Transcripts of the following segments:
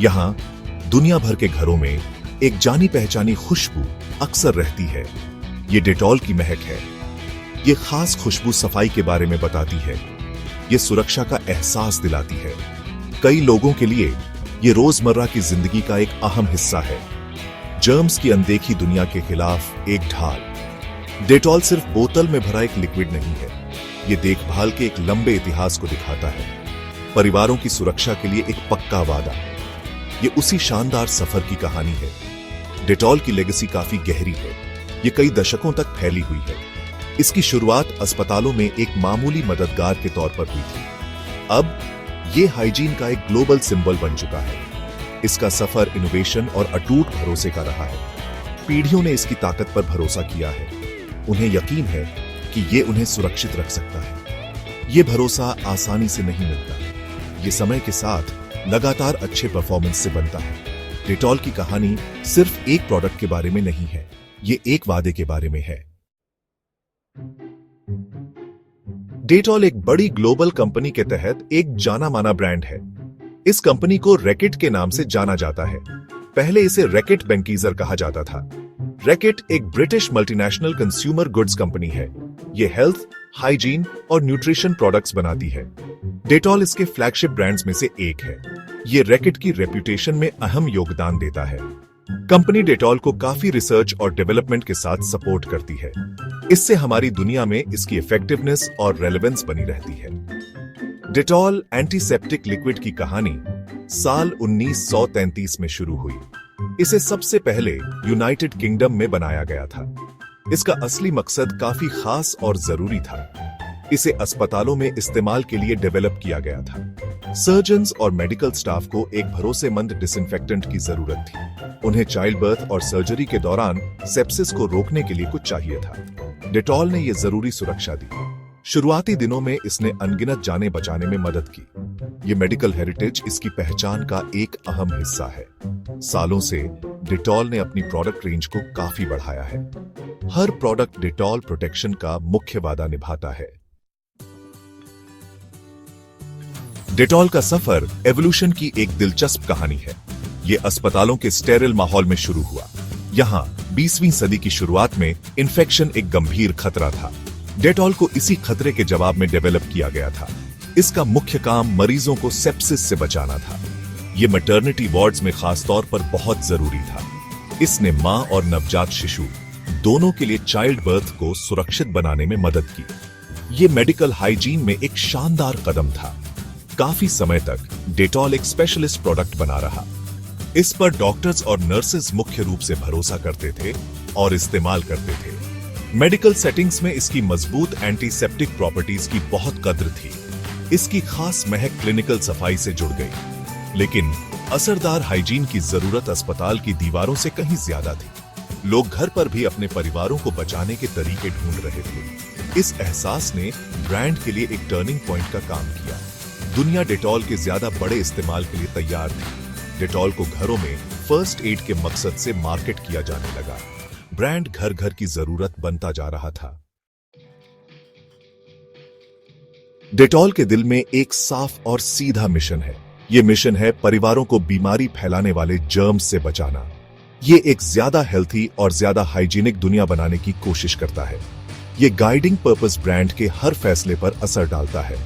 यहाँ दुनिया भर के घरों में एक जानी पहचानी खुशबू अक्सर रहती है। ये डेटॉल की महक है। ये खास खुशबू सफाई के बारे में बताती है। ये सुरक्षा का एहसास दिलाती है। कई लोगों के लिए ये रोजमर्रा की जिंदगी का एक अहम हिस्सा है। जर्म्स की अनदेखी दुनिया के खिलाफ एक ढाल। डेटॉल सिर्फ बोतल में भरा एक लिक्विड नहीं है। ये देखभाल के एक लंबे इतिहास को दिखाता है। परिवारों की सुरक्षा के लिए एक पक्का वादा। ये उसी शानदार सफर की कहानी है। डेटॉल की लेगेसी काफी गहरी है। ये कई दशकों तक फैली हुई है। इसकी शुरुआत अस्पतालों में एक मामूली मददगार के तौर पर हुई थी। अब ये हाइजीन का एक ग्लोबल सिंबल बन चुका है। इसका सफर इनोवेशन और अटूट भरोसे का रहा है। पीढ़ियों ने इसकी ताकत पर भरोसा किया है। उन्हें यकीन है कि ये उन्हें सुरक्षित रख सकता है। ये भरोसा आसानी से नहीं मिलता। ये समय के साथ लगातार अच्छे परफॉर्मेंस से बनता है। डेटॉल की कहानी सिर्फ एक प्रोडक्ट के बारे में नहीं है। ये एक वादे के बारे में है। डेटॉल एक बड़ी ग्लोबल कंपनी के तहत एक जाना माना ब्रांड है। इस कंपनी को रैकेट के नाम से जाना जाता है। पहले इसे रैकेट बेंकीजर कहा जाता था। रैकेट एक British multinational consumer goods company है। ये हेल्थ, हाइजीन और न्यूट्रिशन प्रोडक्ट्स बनाती है। डेटॉल इसके फ्लैगशिप ब्रांड्स में से एक है। ये रैकेट की रेप्यूटेशन में अहम योगदान देता है। कंपनी डेटॉल को काफी रिसर्च और डेवलपमेंट के साथ सपोर्ट करती है। इससे हमारी दुनिया में इसकी इफेक्टिवनेस और रेलेवेंस बनी रहती है। डेटॉल एंटीसेप्टिक लिक्विड की कहानी साल 1933 में शुरू हुई। इसे सबसे पहले यूनाइटेड किंगडम में बनाया गया था। इसका असली मकसद काफी खास और जरूरी था। इसे अस्पतालों में इस्तेमाल के लिए डेवलप किया गया था। सर्जन्स और मेडिकल स्टाफ को एक भरोसेमंद डिसइंफेक्टेंट की जरूरत थी। उन्हें चाइल्ड बर्थ और सर्जरी के दौरान सेप्सिस को रोकने के लिए कुछ चाहिए था। डेटॉल ने यह जरूरी सुरक्षा दी। शुरुआती दिनों में इसने अनगिनत जानें बचाने में मदद की। ये मेडिकल हेरिटेज इसकी पहचान का एक अहम हिस्सा है। सालों से डेटॉल ने अपनी प्रोडक्ट रेंज को काफी बढ़ाया है। हर प्रोडक्ट डेटॉल प्रोटेक्शन का मुख्य वादा निभाता है। डेटॉल का सफर एवोल्यूशन की एक दिलचस्प कहानी है। यह अस्पतालों के स्टेरिल माहौल में शुरू हुआ। यहां 20वीं सदी की शुरुआत में इन्फेक्शन एक गंभीर खतरा था। डेटॉल को इसी खतरे के जवाब में डेवलप किया गया था। इसका मुख्य काम मरीजों को सेप्सिस से बचाना था। यह मैटरनिटी वार्ड्स में खास तौर पर बहुत जरूरी था। इसने मां और नवजात शिशु दोनों के लिए चाइल्ड बर्थ को सुरक्षित बनाने में मदद की। यह मेडिकल हाइजीन में एक शानदार कदम था। काफी समय तक डेटॉल एक स्पेशलिस्ट प्रोडक्ट बना रहा। इस पर डॉक्टर्स और नर्सेज मुख्य रूप से भरोसा करते थे और इस्तेमाल करते थे। मेडिकल सेटिंग्स में इसकी मजबूत एंटीसेप्टिक प्रॉपर्टीज की बहुत कद्र थी। इसकी खास महक क्लिनिकल सफाई से जुड़ गई। लेकिन असरदार हाइजीन की जरूरत अस्पताल की दीवारों से कहीं ज्यादा थी। लोग घर पर भी अपने परिवारों को बचाने के तरीके ढूंढ रहे थे। इस एहसास ने ब्रांड के लिए एक टर्निंग पॉइंट का काम किया। दुनिया डेटॉल के ज्यादा बड़े इस्तेमाल के लिए तैयार थी। डेटॉल को घरों में फर्स्ट एड के मकसद से मार्केट किया जाने लगा। ब्रांड घर घर की जरूरत बनता जा रहा था। डेटॉल के दिल में एक साफ और सीधा मिशन है। यह मिशन है परिवारों को बीमारी फैलाने वाले जर्म्स से बचाना। यह एक ज्यादा हेल्थी और ज्यादा हाइजीनिक दुनिया बनाने की कोशिश करता है। यह गाइडिंग पर्पस ब्रांड के हर फैसले पर असर डालता है।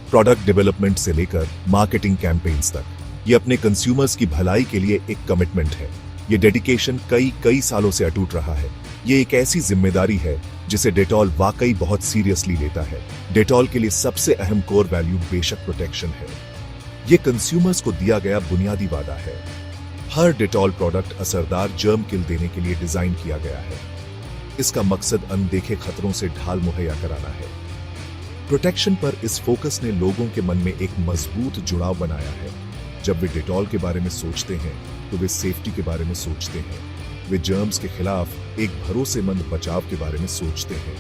प्रोडक्ट डेवलपमेंट से लेकर मार्केटिंग कैंपेन्स तक ये अपने कंज्यूमर्स की भलाई के लिए एक कमिटमेंट है। ये डेडिकेशन कई सालों से अटूट रहा है। ये एक ऐसी जिम्मेदारी है जिसे डेटॉल वाकई बहुत सीरियसली लेता है। डेटॉल के लिए सबसे अहम कोर वैल्यू बेशक प्रोटेक्शन है। ये कंज्यूमर्स को दिया गया बुनियादी वादा है। हर डेटॉल प्रोडक्ट असरदार जर्म किल देने के लिए डिजाइन किया गया है। इसका मकसद अनदेखे खतरों से ढाल मुहैया कराना है। प्रोटेक्शन पर इस फोकस ने लोगों के मन में एक मजबूत जुड़ाव बनाया है। जब वे डेटॉल के बारे में सोचते हैं तो वे सेफ्टी के बारे में सोचते हैं। वे जर्म्स के खिलाफ एक भरोसेमंद बचाव के बारे में सोचते हैं।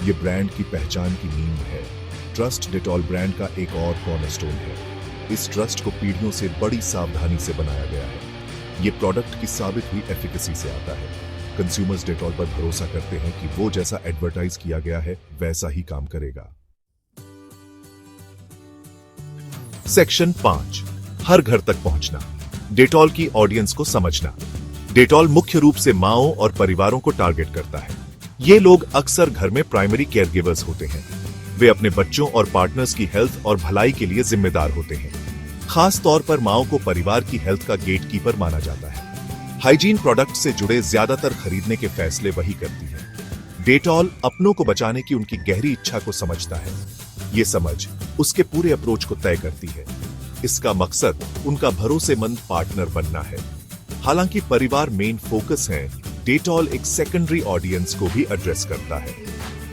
ये ब्रांड की पहचान की नींव है। ट्रस्ट डेटॉल ब्रांड का एक और कॉर्नरस्टोन है। इस ट्रस्ट को पीढ़ियों से बड़ी सावधानी से बनाया गया है। ये प्रोडक्ट की साबित हुई एफिकेसी से आता है। कंज्यूमर्स डेटॉल पर भरोसा करते हैं कि वो जैसा एडवर्टाइज किया गया है वैसा ही काम करेगा। सेक्शन 5, हर घर तक पहुंचना। डेटॉल की ऑडियंस को समझना। डेटॉल मुख्य रूप से माँओं और परिवारों को टारगेट करता है। ये लोग अक्सर घर में प्राइमरी केयर गिवर्स होते हैं। वे अपने बच्चों और पार्टनर्स की हेल्थ और भलाई के लिए जिम्मेदार होते हैं। खास तौर पर माँओं को परिवार की हेल्थ का गेटकीपर माना जाता है। हाइजीन प्रोडक्ट से जुड़े ज्यादातर खरीदने के फैसले वही करती है। डेटॉल अपनों को बचाने की उनकी गहरी इच्छा को समझता है। ये समझ उसके पूरे अप्रोच को तय करती है। इसका मकसद उनका भरोसेमंद पार्टनर बनना है। हालांकि परिवार मेन फोकस है, डेटॉल एक सेकेंडरी ऑडियंस को भी एड्रेस करता है।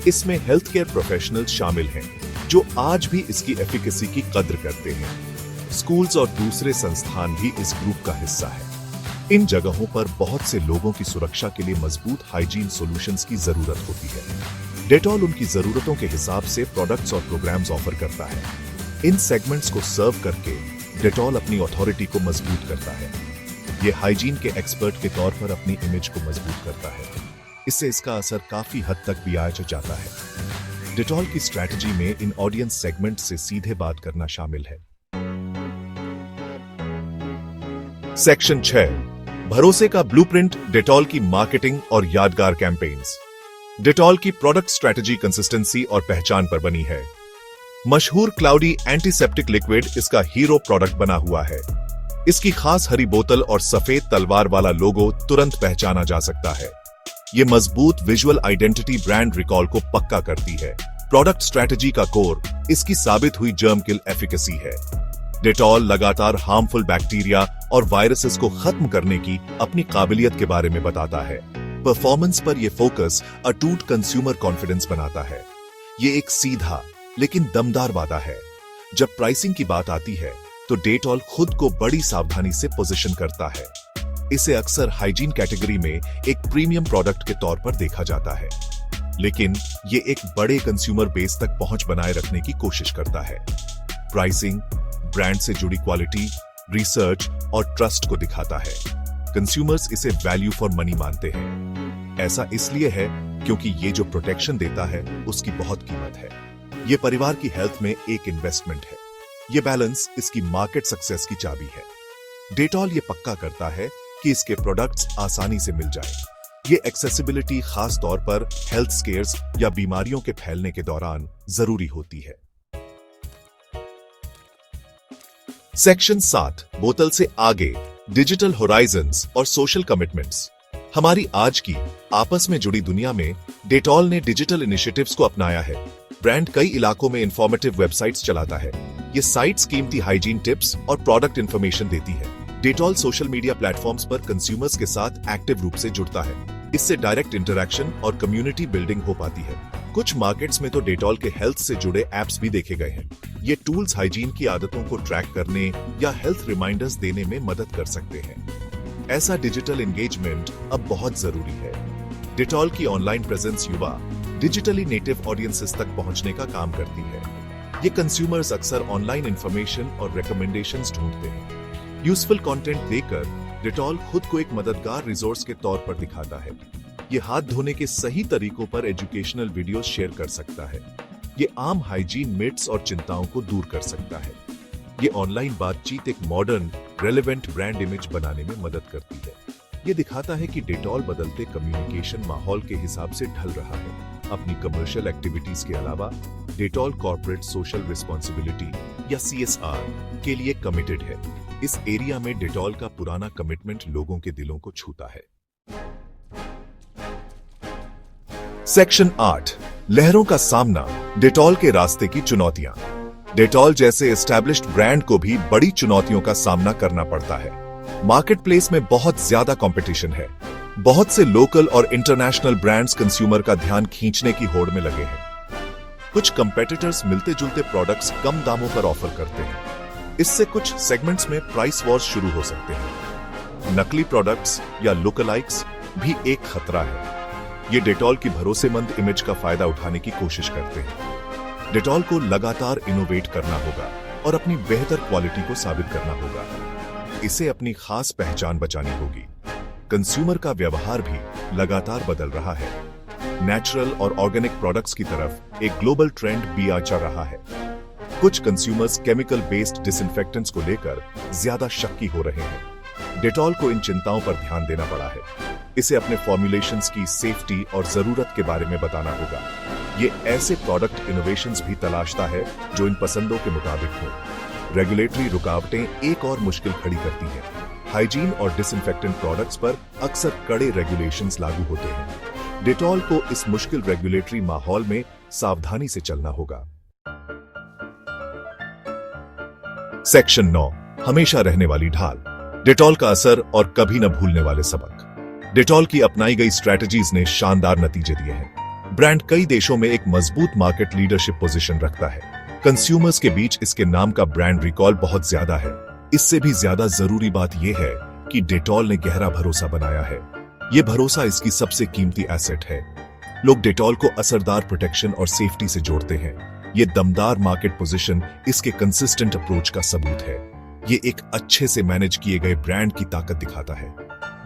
इसमें हेल्थ केयर प्रोफेशनल शामिल हैं, जो आज भी इसकी एफिकेसी की कद्र करते हैं। स्कूल्स और दूसरे संस्थान भी इस ग्रुप का हिस्सा है। इन जगहों पर बहुत से लोगों की सुरक्षा के लिए मजबूत हाइजीन सॉल्यूशंस की जरूरत होती है। डेटॉल उनकी जरूरतों के हिसाब से प्रोडक्ट्स और प्रोग्राम्स ऑफर करता है। इन सेगमेंट्स को सर्व करके डेटॉल अपनी अथॉरिटी को मजबूत करता है। ये हाइजीन के एक्सपर्ट के तौर पर अपनी इमेज को मजबूत करता है। इससे इसका असर काफी हद तक भी आया जाता है। डेटॉल की स्ट्रैटेजी में इन ऑडियंस सेगमेंट से सीधे बात करना शामिल है। सेक्शन 6, भरोसे का ब्लूप्रिंट, डेटॉल की मार्केटिंग और यादगार कैंपेन्स। डेटॉल की प्रोडक्ट स्ट्रैटेजी कंसिस्टेंसी और पहचान पर बनी है। मशहूर क्लाउडी एंटीसेप्टिक लिक्विड इसका हीरो प्रोडक्ट बना हुआ है। इसकी खास हरी बोतल और सफेद तलवार वाला लोगो तुरंत पहचाना जा सकता है। यह मजबूत विजुअल आइडेंटिटी ब्रांड रिकॉल को पक्का करती है। प्रोडक्ट स्ट्रैटेजी का कोर इसकी साबित हुई जर्म किल एफिकेसी है। डेटॉल लगातार हार्मफुल बैक्टीरिया और वायरसेस को खत्म करने की अपनी काबिलियत के बारे में बताता है। परफॉर्मेंस पर यह फोकस अटूट कंज्यूमर कॉन्फिडेंस बनाता है। यह एक सीधा लेकिन दमदार वादा है। जब प्राइसिंग की बात आती है तो डेटॉल खुद को बड़ी सावधानी से पोजीशन करता है। इसे अक्सर हाइजीन कैटेगरी में एक प्रीमियम प्रोडक्ट के तौर पर देखा जाता है, लेकिन ये एक बड़े कंज्यूमर बेस तक पहुंच बनाए रखने की कोशिश करता है। प्राइसिंग ब्रांड से जुड़ी क्वालिटी, रिसर्च और ट्रस्ट को दिखाता है। कंज्यूमर्स इसे वैल्यू फॉर मनी मानते हैं। ऐसा इसलिए है क्योंकि ये जो प्रोटेक्शन देता है उसकी बहुत कीमत है। ये परिवार की हेल्थ में एक इन्वेस्टमेंट है। ये बैलेंस इसकी मार्केट सक्सेस की चाबी है। डेटॉल ये पक्का करता है कि इसके प्रोडक्ट्स आसानी से मिल जाए। ये एक्सेसिबिलिटी खास तौर पर हेल्थ स्केयर्स या बीमारियों के फैलने के दौरान जरूरी होती है। सेक्शन 7, बोतल से आगे, डिजिटल होराइजन्स और सोशल कमिटमेंट्स। हमारी आज की आपस में जुड़ी दुनिया में डेटॉल ने डिजिटल इनिशिएटिव्स को अपनाया है। ब्रांड कई इलाकों में इंफॉर्मेटिव वेबसाइट्स चलाता है। ये साइट्स कीमती हाइजीन टिप्स और प्रोडक्ट इंफॉर्मेशन देती है। डेटॉल सोशल मीडिया प्लेटफॉर्म्स पर कंज्यूमर्स के साथ एक्टिव रूप से जुड़ता है। इससे डायरेक्ट इंटरैक्शन और कम्युनिटी बिल्डिंग हो पाती है। कुछ मार्केट्स में तो डेटॉल के हेल्थ से जुड़े एप्स भी देखे गए हैं। ये टूल्स हाइजीन की आदतों को ट्रैक करने या हेल्थ रिमाइंडर्स देने में मदद कर सकते हैं। ऐसा डिजिटल एंगेजमेंट अब बहुत जरूरी है। डेटॉल की ऑनलाइन प्रेजेंस युवा डिजिटली नेटिव ऑडियंसेस तक पहुंचने का काम करती है। ये कंज्यूमर्स अक्सर ऑनलाइन इंफॉर्मेशन और रिकमेंडेशंस ढूंढते हैं। यूजफुल कंटेंट देकर डेटॉल खुद को एक मददगार रिसोर्स के तौर पर दिखाता है। ये हाथ धोने के सही तरीकों पर एजुकेशनल वीडियोस शेयर कर सकता है। ये आम हाइजीन मिथ्स और चिंताओं को दूर कर सकता है। ये ऑनलाइन बातचीत एक मॉडर्न, रेलेवेंट ब्रांड इमेज बनाने में मदद करती है। ये दिखाता है कि डेटॉल बदलते कम्युनिकेशन माहौल के हिसाब से ढल रहा है। अपनी कमर्शियल एक्टिविटीज के अलावा डेटॉल कॉर्पोरेट सोशल रिस्पॉन्सिबिलिटी या CSR के लिए कमिटेड है। इस एरिया में डेटॉल का पुराना कमिटमेंट लोगों के दिलों को छूता है। सेक्शन 8, लहरों का सामना, डेटॉल के रास्ते की चुनौतियां। डेटॉल जैसे एस्टैब्लिश्ड ब्रांड को भी बड़ी चुनौतियों का सामना करना पड़ता है। मार्केट प्लेस में बहुत ज्यादा कंपटीशन है। बहुत से लोकल और इंटरनेशनल ब्रांड्स कंज्यूमर का ध्यान खींचने की होड़ में लगे हैं। कुछ कंपेटिटर्स मिलते जुलते प्रोडक्ट्स कम दामों पर ऑफर करते हैं। इससे कुछ सेगमेंट्स में प्राइस वॉर्स शुरू हो सकते हैं। नकली प्रोडक्ट्स या लुकलाइक्स भी एक खतरा है। ये डेटॉल की भरोसेमंद इमेज का फायदा उठाने की कोशिश करते हैं। डेटॉल को लगातार इनोवेट करना होगा और अपनी बेहतर क्वालिटी को साबित करना होगा। इसे अपनी खास पहचान बचानी होगी। कंज्यूमर का व्यवहार भी लगातार बदल रहा है। नेचुरल और ऑर्गेनिक प्रोडक्ट्स की तरफ एक ग्लोबल ट्रेंड भी आ जा रहा है। कुछ कंज्यूमर्स केमिकल बेस्ड डिसइंफेक्टेंट्स को लेकर ज्यादा शक्की हो रहे हैं। डेटॉल को इन चिंताओं पर ध्यान देना पड़ा है। इसे अपने फॉर्मुलेशंस की सेफ्टी और जरूरत के बारे में बताना होगा। ये ऐसे प्रोडक्ट इनोवेशंस भी तलाशता है जो इन पसंदों के मुताबिक हो। रेगुलेटरी रुकावटें एक और मुश्किल खड़ी करती हैं। हाइजीन और डिसइंफेक्टेंट प्रोडक्ट्स पर अक्सर कड़े रेगुलेशंस लागू होते हैं। डेटॉल को इस मुश्किल रेगुलेटरी माहौल में सावधानी से चलना होगा। सेक्शन 9, हमेशा रहने वाली ढाल। डेटॉल का असर और कभी न भूलने वाले सबक। डेटॉल की अपनाई गई स्ट्रेटजीज ने शानदार नतीजे दिए हैं। ब्रांड कई देशों में एक मजबूत मार्केट लीडरशिप पोजीशन रखता है। कंज्यूमर्स के बीच इसके नाम का ब्रांड रिकॉल बहुत ज्यादा है। इससे भी ज्यादा जरूरी बात यह है कि डेटॉल ने गहरा भरोसा बनाया है। यह भरोसा इसकी सबसे कीमती एसेट है। लोग डेटॉल को असरदार प्रोटेक्शन और सेफ्टी से जोड़ते हैं। ये दमदार मार्केट पोजीशन इसके कंसिस्टेंट अप्रोच का सबूत है। ये एक अच्छे से मैनेज किए गए ब्रांड की ताकत दिखाता है।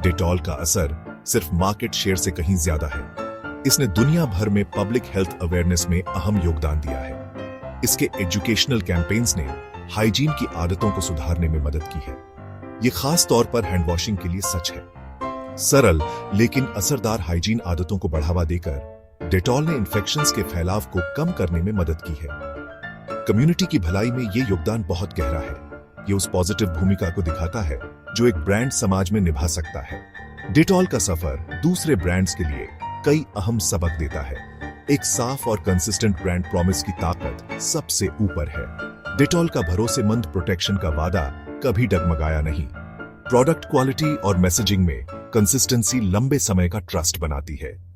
डेटॉल का असर सिर्फ मार्केट शेयर से कहीं ज्यादा है। इसने दुनिया भर में पब्लिक हेल्थ अवेयरनेस में अहम योगदान दिया है। इसके एजुकेशनल कैंपेन्स ने हाइजीन की आदतों को सुधारने में मदद की है। ये खास तौर पर हैंड वॉशिंग के लिए सच है। सरल लेकिन असरदार हाइजीन आदतों को बढ़ावा देकर डेटॉल ने इन्फेक्शंस के फैलाव को कम करने में मदद की है। कम्युनिटी की भलाई में ये योगदान बहुत गहरा है। ये उस पॉजिटिव भूमिका को दिखाता है जो एक ब्रांड समाज में निभा सकता है। डेटॉल का सफर दूसरे ब्रांड्स के लिए कई अहम सबक देता है। एक साफ और कंसिस्टेंट ब्रांड प्रॉमिस की ताकत सबसे ऊपर है। डेटॉल का भरोसेमंद प्रोटेक्शन का वादा कभी डगमगाया नहीं। प्रोडक्ट क्वालिटी और मैसेजिंग में कंसिस्टेंसी लंबे समय का ट्रस्ट बनाती है।